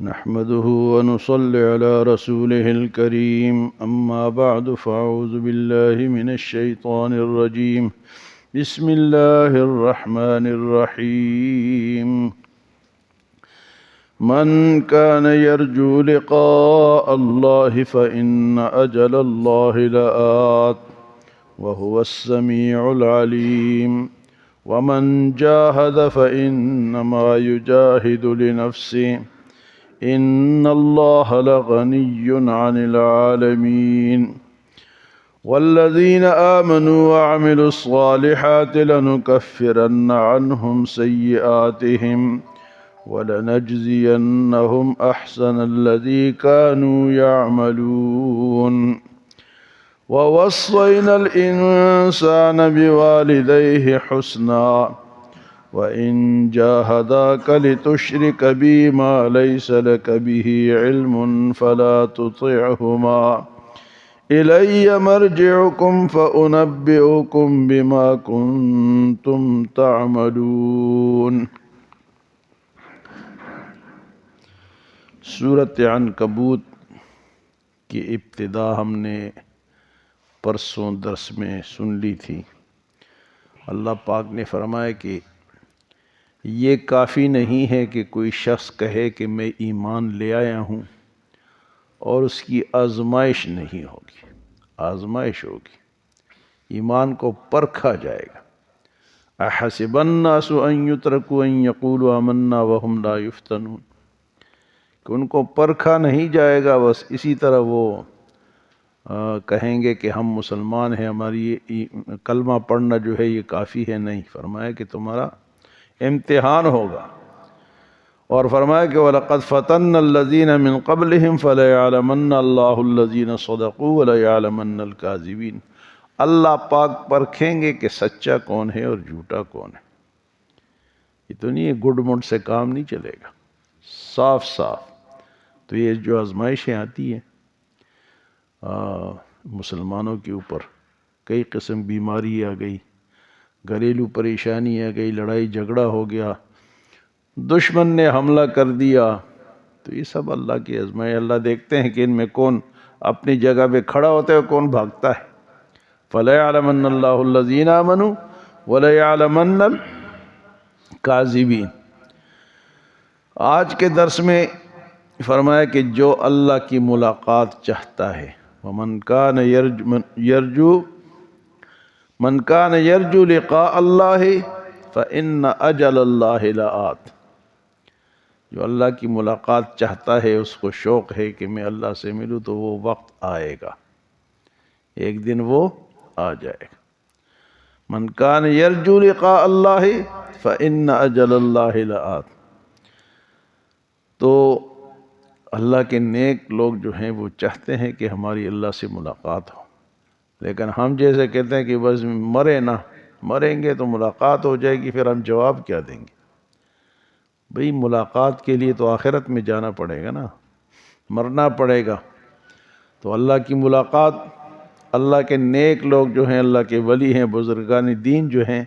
نحمده ونصلي على رسوله الكريم أما بعد فأعوذ بالله من الشيطان الرجيم بسم الله الرحمن الرحيم من كان يرجو لقاء الله فإن أجل الله لآت وهو السميع العليم ومن جاهد فإنما يجاهد لنفسه إن الله لغني عن العالمين والذين آمنوا وعملوا الصالحات لنكفرن عنهم سيئاتهم ولنجزينهم أحسن الذي كانوا يعملون ووصينا الإنسان بوالديه حسنا وإن جاهداك لتشرك بي ما ليس لك به علم فلا تطعهما إلي مرجعكم فأنبئكم بما كنتم تعملون۔ سورۃ عنکبوت کی ابتدا ہم نے پرسوں درس میں سن لی تھی۔ اللہ پاک نے فرمایا کہ یہ کافی نہیں ہے کہ کوئی شخص کہے کہ میں ایمان لے آیا ہوں اور اس کی آزمائش نہیں ہوگی، آزمائش ہوگی، ایمان کو پرکھا جائے گا۔ احسب الناس ان یترکوا ان یقولوا آمنا وهم لا یفتنون، کہ ان کو پرکھا نہیں جائے گا، بس اسی طرح وہ کہیں گے کہ ہم مسلمان ہیں، ہماری کلمہ پڑھنا جو ہے یہ کافی ہے۔ نہیں، فرمایا کہ تمہارا امتحان ہوگا، اور فرمایا کہ وَلَقَدْ فَتَنَّ الَّذِينَ مِن قَبْلِهِمْ فَلَيَعْلَمَنَّ اللَّهُ الَّذِينَ صَدَقُوا وَلَيَعْلَمَنَّ الْكَاذِبِينَ۔ اللہ پاک پرکھیں گے کہ سچا کون ہے اور جھوٹا کون ہے۔ یہ تو نہیں ہے گڈ مڈ سے کام نہیں چلے گا، صاف صاف۔ تو یہ جو آزمائشیں آتی ہیں مسلمانوں کے اوپر، کئی قسم بیماری آ گئی، گھریلو پریشانی آ گئی، لڑائی جھگڑا ہو گیا، دشمن نے حملہ کر دیا، تو یہ سب اللہ کی آزمائش۔ اللہ دیکھتے ہیں کہ ان میں کون اپنی جگہ پہ کھڑا ہوتا ہے اور کون بھاگتا ہے۔ فَلَيَعْلَمَنَّ اللَّهُ الَّذِينَ آمَنُوا وَلَيَعْلَمَنَّ الْكَاذِبِينَ۔ آج کے درس میں فرمایا کہ جو اللہ کی ملاقات چاہتا ہے، وَمَنْ كَانَ يَرْجُو من کان یرجو لقاء اللہ فإن اجل اللہ لآت۔ جو اللہ کی ملاقات چاہتا ہے، اس کو شوق ہے کہ میں اللہ سے ملوں، تو وہ وقت آئے گا، ایک دن وہ آ جائے گا۔ من کان یرجو لقاء اللہ فإن اجل اللہ لآت۔ تو اللہ کے نیک لوگ جو ہیں وہ چاہتے ہیں کہ ہماری اللہ سے ملاقات ہو، لیکن ہم جیسے کہتے ہیں کہ بس مرے نہ، مریں گے تو ملاقات ہو جائے گی، پھر ہم جواب کیا دیں گے؟ بھئی ملاقات کے لیے تو آخرت میں جانا پڑے گا نا، مرنا پڑے گا۔ تو اللہ کی ملاقات، اللہ کے نیک لوگ جو ہیں، اللہ کے ولی ہیں، بزرگان دین جو ہیں،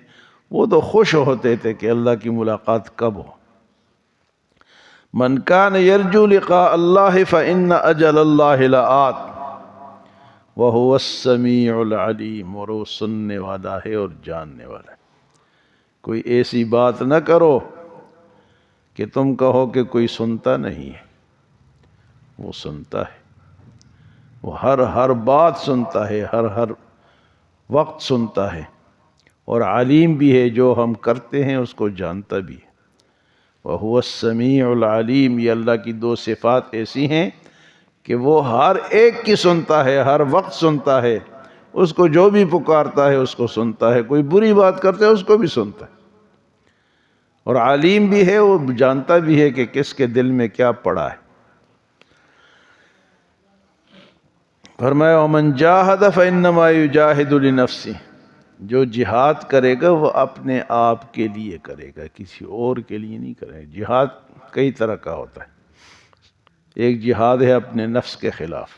وہ تو خوش ہوتے تھے کہ اللہ کی ملاقات کب ہو۔ من کان یرجو لقاء اللہ فإن اجل اللہ لآت وَهُوَ السَّمِيعُ الْعَلِيمُ، اور وہ سننے والا ہے اور جاننے والا ہے۔ کوئی ایسی بات نہ کرو کہ تم کہو کہ کوئی سنتا نہیں ہے، وہ سنتا ہے، وہ ہر بات سنتا ہے، ہر وقت سنتا ہے، اور علیم بھی ہے، جو ہم کرتے ہیں اس کو جانتا بھی ہے۔ وَهُوَ السَّمِيعُ الْعَلِيمُ، یہ اللہ کی دو صفات ایسی ہیں کہ وہ ہر ایک کی سنتا ہے، ہر وقت سنتا ہے، اس کو جو بھی پکارتا ہے اس کو سنتا ہے، کوئی بری بات کرتا ہے اس کو بھی سنتا ہے، اور عالم بھی ہے، وہ جانتا بھی ہے کہ کس کے دل میں کیا پڑا ہے۔ فرمایا وَمَنْ جَاهَدَ فَإِنَّمَا يُجَاهِدُ لِنَفْسِهِ، جو جہاد کرے گا وہ اپنے آپ کے لیے کرے گا، کسی اور کے لیے نہیں کرے گا۔ جہاد کئی طرح کا ہوتا ہے۔ ایک جہاد ہے اپنے نفس کے خلاف،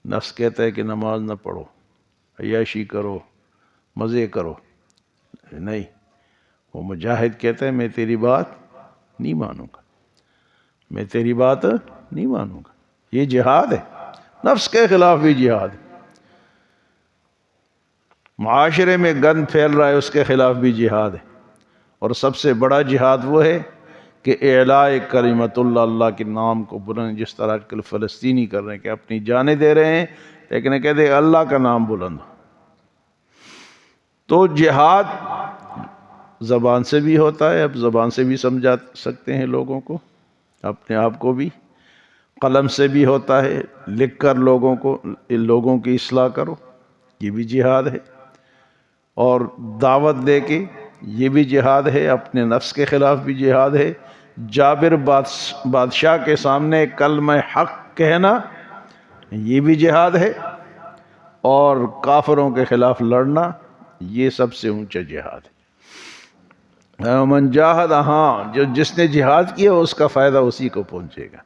نفس کہتا ہے کہ نماز نہ پڑھو، عیاشی کرو، مزے کرو، نہیں، وہ مجاہد کہتا ہے میں تیری بات نہیں مانوں گا، میں تیری بات نہیں مانوں گا۔ یہ جہاد ہے، نفس کے خلاف بھی جہاد ہے، معاشرے میں گند پھیل رہا ہے اس کے خلاف بھی جہاد ہے، اور سب سے بڑا جہاد وہ ہے کہ اعلاء کلمت اللہ، اللہ کے نام کو بلند، جس طرح آج کل فلسطینی کر رہے ہیں کہ اپنی جانیں دے رہے ہیں لیکن کہتے ہیں اللہ کا نام بلند۔ تو جہاد زبان سے بھی ہوتا ہے، اب زبان سے بھی سمجھا سکتے ہیں لوگوں کو، اپنے آپ کو بھی، قلم سے بھی ہوتا ہے، لکھ کر لوگوں کی اصلاح کرو، یہ بھی جہاد ہے، اور دعوت دے کے یہ بھی جہاد ہے، اپنے نفس کے خلاف بھی جہاد ہے، جابر بادشاہ کے سامنے کلمہ حق کہنا یہ بھی جہاد ہے، اور کافروں کے خلاف لڑنا یہ سب سے اونچا جہاد ہے۔ من جاہد، ہاں جس نے جہاد کیا اس کا فائدہ اسی کو پہنچے گا۔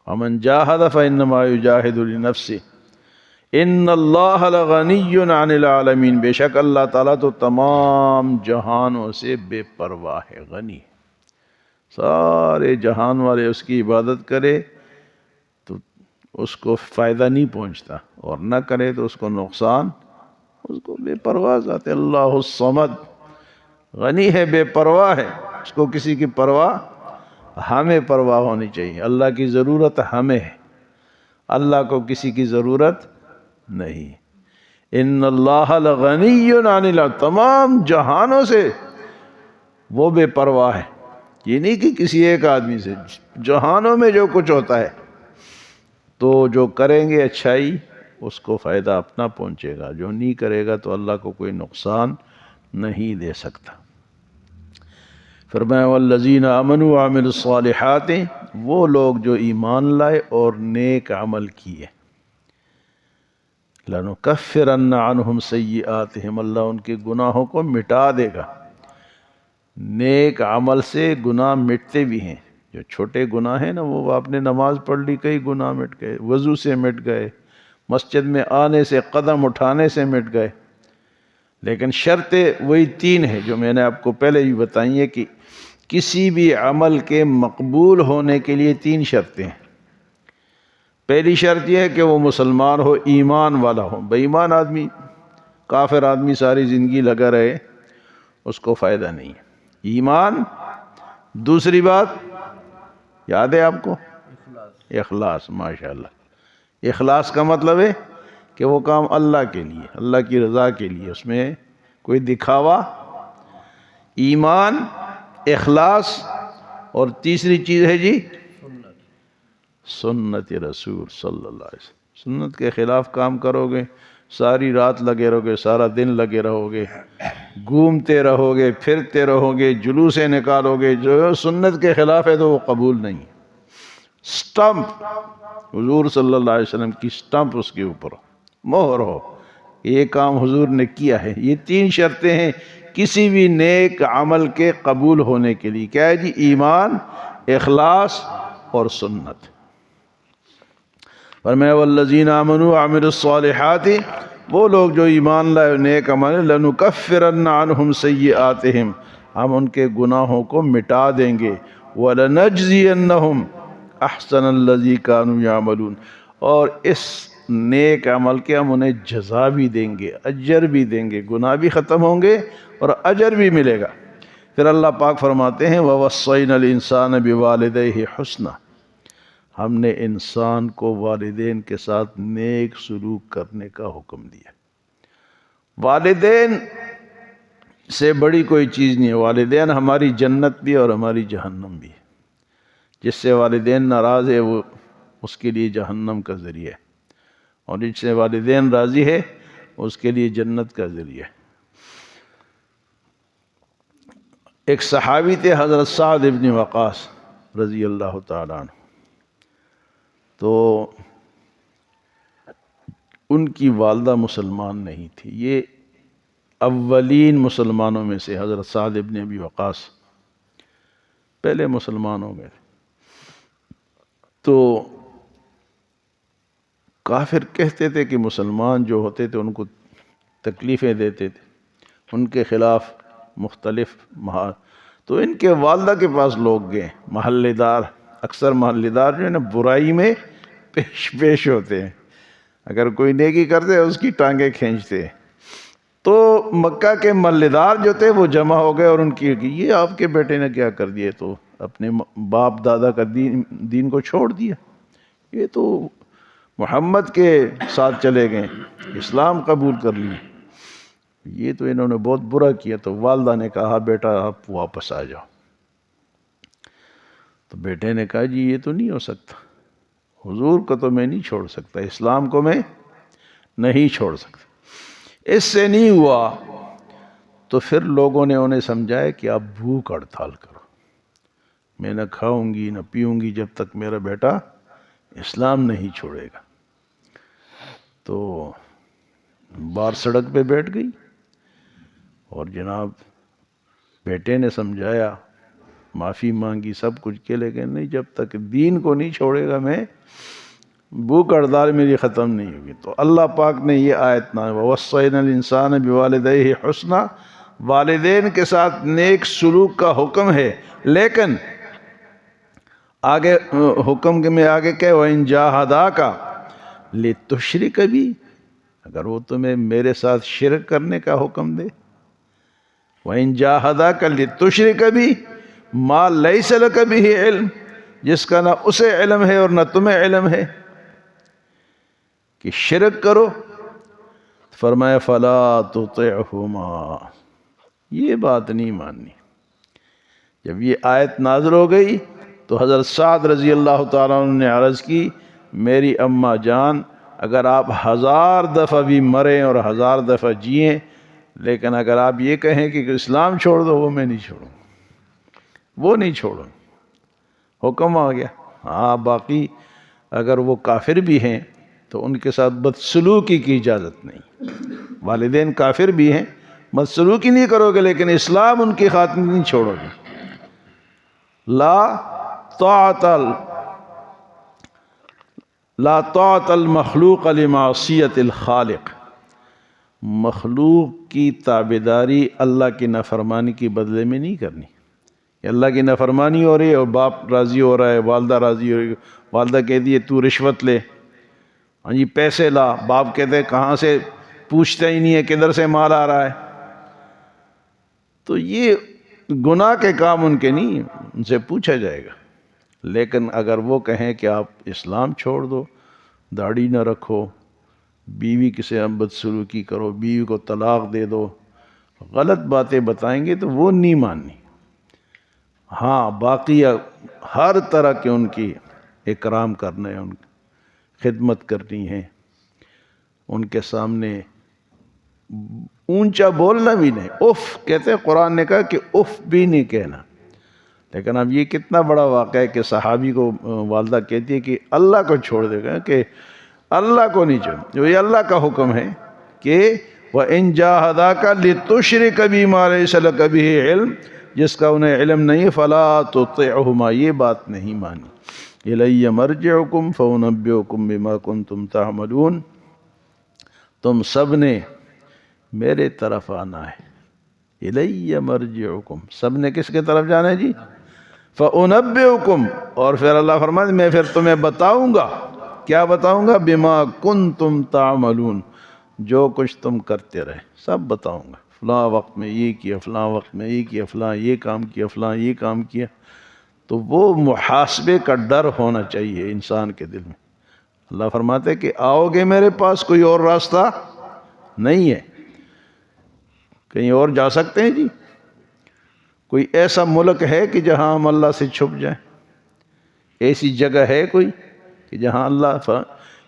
ومن جاہد فإنما یجاہد لنفسہ ان اللہ لغنی عن العالمین، بے شک اللہ تعالیٰ تو تمام جہانوں سے بے پرواہ ہے، غنی ہے، سارے جہان والے اس کی عبادت کرے تو اس کو فائدہ نہیں پہنچتا، اور نہ کرے تو اس کو نقصان، اس کو بے پرواہ ذات ہے۔ اللہ الصمد، غنی ہے، بے پرواہ ہے، اس کو کسی کی پرواہ، ہمیں پرواہ ہونی چاہیے، اللہ کی ضرورت ہمیں ہے، اللہ کو کسی کی ضرورت نہیں۔ ان اللہ لغنی عن العالمین، تمام جہانوں سے وہ بے پرواہ ہے، یہ نہیں کہ کسی ایک آدمی سے، جہانوں میں جو کچھ ہوتا ہے، تو جو کریں گے اچھائی اس کو فائدہ اپنا پہنچے گا، جو نہیں کرے گا تو اللہ کو کوئی نقصان نہیں دے سکتا۔ فرمایا والذین آمنوا وعملوا الصالحات، وہ لوگ جو ایمان لائے اور نیک عمل کیے، لنکفرن عنہم سیئاتہم، اللہ ان کے گناہوں کو مٹا دے گا۔ نیک عمل سے گناہ مٹتے بھی ہیں، جو چھوٹے گناہ ہیں نا، وہ آپ نے نماز پڑھ لی، کئی گناہ مٹ گئے، وضو سے مٹ گئے، مسجد میں آنے سے، قدم اٹھانے سے مٹ گئے، لیکن شرطیں وہی 3 ہیں جو میں نے آپ کو پہلے بھی بتائی ہیں کہ کسی بھی عمل کے مقبول ہونے کے لیے 3 شرطیں ہیں۔ پہلی شرط یہ ہے کہ وہ مسلمان ہو، ایمان والا ہو، بے ایمان آدمی، کافر آدمی ساری زندگی لگا رہے اس کو فائدہ نہیں ہے، ایمان۔ دوسری بات یاد ہے آپ کو؟ اخلاص، ماشاءاللہ۔ اخلاص کا مطلب ہے کہ وہ کام اللہ کے لیے، اللہ کی رضا کے لیے، اس میں کوئی دکھاوا، ایمان، اخلاص، اور تیسری چیز ہے جی سنت رسول صلی اللہ علیہ وسلم۔ سنت کے خلاف کام کرو گے، ساری رات لگے رہو گے، سارا دن لگے رہو گے، گھومتے رہو گے، پھرتے رہو گے، جلوسیں نکالو گے، جو سنت کے خلاف ہے تو وہ قبول نہیں۔ سٹمپ حضور صلی اللہ علیہ وسلم کی سٹمپ اس کے اوپر مہر ہو، یہ کام حضور نے کیا ہے۔ یہ 3 شرطیں ہیں کسی بھی نیک عمل کے قبول ہونے کے لیے، کیا ہے جی؟ ایمان، اخلاص اور سنت۔ فرمایا والذین آمنوا وعملوا الصالحات، وہ لوگ جو ایمان لائے نیک عمل، لنکفرن عنہم سیئاتہم، ہم ان کے گناہوں کو مٹا دیں گے، ولنجزینہم احسن الذی کانوا یعملون، اور اس نیک عمل کے ہم انہیں جزا بھی دیں گے، اجر بھی دیں گے، گناہ بھی ختم ہوں گے اور اجر بھی ملے گا۔ پھر اللہ پاک فرماتے ہیں وَوَصَّيْنَا الْإِنسَانَ بِوَالِدَيْهِ حُسْنًا، ہم نے انسان کو والدین کے ساتھ نیک سلوک کرنے کا حکم دیا۔ والدین سے بڑی کوئی چیز نہیں ہے، والدین ہماری جنت بھی اور ہماری جہنم بھی ہے۔ جس سے والدین ناراض ہے وہ اس کے لیے جہنم کا ذریعہ ہے، اور جس سے والدین راضی ہے اس کے لیے جنت کا ذریعہ ہے۔ ایک صحابی تھے حضرت سعد ابن وقاص رضی اللہ تعالیٰ عنہ، تو ان کی والدہ مسلمان نہیں تھی، یہ اولین مسلمانوں میں سے حضرت سعد ابن ابی وقاص پہلے مسلمان ہو گئے، تو کافر کہتے تھے کہ مسلمان جو ہوتے تھے ان کو تکلیفیں دیتے تھے، ان کے خلاف مختلف تو ان کے والدہ کے پاس لوگ گئے، محلے دار اکثر محلدار جو ہے نا برائی میں پیش ہوتے ہیں، اگر کوئی نیکی کرتے اس کی ٹانگیں کھینچتے ہیں۔ تو مکہ کے محلدار جو تھے وہ جمع ہو گئے اور ان کی یہ آپ کے بیٹے نے کیا کر دیا، تو اپنے باپ دادا کا دین کو چھوڑ دیا، یہ تو محمد کے ساتھ چلے گئے، اسلام قبول کر لیے، یہ تو انہوں نے بہت برا کیا۔ تو والدہ نے کہا بیٹا آپ واپس آ جاؤ۔ تو بیٹے نے کہا جی یہ تو نہیں ہو سکتا، حضور کو تو میں نہیں چھوڑ سکتا، اسلام کو میں نہیں چھوڑ سکتا، اس سے نہیں ہوا۔ تو پھر لوگوں نے انہیں سمجھایا کہ آپ بھوک ہڑتال کرو، میں نہ کھاؤں گی نہ پیوں گی جب تک میرا بیٹا اسلام نہیں چھوڑے گا۔ تو بار سڑک پہ بیٹھ گئی اور جناب بیٹے نے سمجھایا، معافی مانگی، سب کچھ کیا، لیکن نہیں، جب تک دین کو نہیں چھوڑے گا میں بھوک ہڑتال میری ختم نہیں ہوگی۔ تو اللہ پاک نے یہ آیت نازل، وَوَصَّيْنَا الْإِنسَانَ بِوَالِدَيْهِ حُسْنًا، والدین کے ساتھ نیک سلوک کا حکم ہے، لیکن آگے حکم میں آگے کہ وَإِن جَاهَدَاكَ لِتُشْرِكَ بِي، اگر وہ تمہیں میرے ساتھ شرک کرنے کا حکم دے، وَإِن جَاهَدَاكَ لِتُشْرِكَ بِي مَا لَيْسَ لَكَ بِهِ عِلْم، جس کا نہ اسے علم ہے اور نہ تمہیں علم ہے، کہ شرک کرو، فرمایا فَلَا تُطِعْهُمَا، یہ بات نہیں ماننی۔ جب یہ آیت نازل ہو گئی تو حضرت سعد رضی اللہ تعالیٰ عنہ نے عرض کی، میری اماں جان اگر آپ 1000 دفعہ بھی مریں اور 1000 دفعہ جئیں، لیکن اگر آپ یہ کہیں کہ اسلام چھوڑ دو، وہ میں نہیں چھوڑوں، وہ نہیں چھوڑوں، حکم آ گیا۔ ہاں باقی اگر وہ کافر بھی ہیں تو ان کے ساتھ بدسلوکی کی اجازت نہیں، والدین کافر بھی ہیں، بدسلوکی نہیں کرو گے، لیکن اسلام ان کی خاطر نہیں چھوڑو گے۔ لا طاعت المخلوق لمعصیت الخالق، مخلوق کی تابعداری اللہ کی نافرمانی کی بدلے میں نہیں کرنی۔ اللہ کی نافرمانی ہو رہی ہے اور باپ راضی ہو رہا ہے، والدہ راضی ہو رہی ہے، والدہ کہتی ہے تو رشوت لے، ہاں جی پیسے لا، باپ کہتے ہیں کہاں سے، پوچھتا ہی نہیں ہے کدھر سے مال آ رہا ہے، تو یہ گناہ کے کام ان کے نہیں، ان سے پوچھا جائے گا۔ لیکن اگر وہ کہیں کہ آپ اسلام چھوڑ دو، داڑھی نہ رکھو، بیوی سے بدسلوکی کرو، بیوی کو طلاق دے دو، غلط باتیں بتائیں گے تو وہ نہیں ماننی۔ ہاں باقی ہر طرح کے ان کی اکرام کرنا ہے، ان کی خدمت کرنی ہے، ان کے سامنے اونچا بولنا بھی نہیں، اف کہتے ہیں، قرآن نے کہا کہ اف بھی نہیں کہنا۔ لیکن اب یہ کتنا بڑا واقعہ ہے کہ صحابی کو والدہ کہتی ہے کہ اللہ کو چھوڑ دے گا، کہ اللہ کو نہیں چھوڑ، جو یہ اللہ کا حکم ہے کہ وَإِن جَاهَدَاكَ لِتُشْرِكَ بِي مَا لَيْسَ لَكَ بِهِ علم، جس کا انہیں علم نہیں، فَلَا تُطِعْهُمَا، یہ بات نہیں مانی۔ إِلَيَّ مَرْجِعُكُمْ فَأُنَبِّئُكُم بِمَا كُنتُمْ تَعْمَلُونَ، تم سب نے میرے طرف آنا ہے۔ إِلَيَّ مَرْجِعُكُمْ، سب نے کس کے طرف جانا ہے جی؟ فَأُنَبِّئُكُم، اور پھر اللہ فرماتے میں پھر تمہیں بتاؤں گا، کیا بتاؤں گا؟ بِمَا كُنتُمْ تَعْمَلُونَ، جو کچھ تم کرتے رہے سب بتاؤں گا، فلاں وقت میں یہ کیا، فلاں وقت میں یہ کیا، فلاں یہ کام کیا، فلاں یہ کام کیا۔ تو وہ محاسبے کا ڈر ہونا چاہیے انسان کے دل میں۔ اللہ فرماتے ہیں کہ آؤ گے میرے پاس، کوئی اور راستہ نہیں ہے، کہیں اور جا سکتے ہیں جی؟ کوئی ایسا ملک ہے کہ جہاں ہم اللہ سے چھپ جائیں؟ ایسی جگہ ہے کوئی کہ جہاں اللہ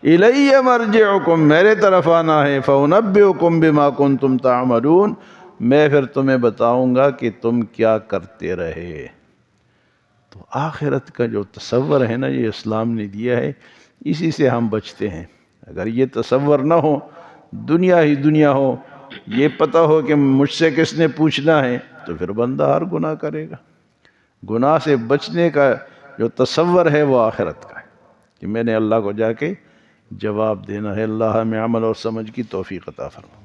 اِلَيَّ مَرْجِعُكُمْ، میرے طرف آنا ہے، فَأُنَبِّئُكُم بِمَا كُنتُمْ تَعْمَلُونَ، میں پھر تمہیں بتاؤں گا کہ تم کیا کرتے رہے۔ تو آخرت کا جو تصور ہے نا، یہ اسلام نے دیا ہے، اسی سے ہم بچتے ہیں۔ اگر یہ تصور نہ ہو، دنیا ہی دنیا ہو، یہ پتہ ہو کہ مجھ سے کس نے پوچھنا ہے، تو پھر بندہ ہر گناہ کرے گا۔ گناہ سے بچنے کا جو تصور ہے وہ آخرت کا ہے، کہ میں نے اللہ کو جا کے جواب دینا ہے۔ اللہ ہمیں عمل اور سمجھ کی توفیق عطا فرمائے۔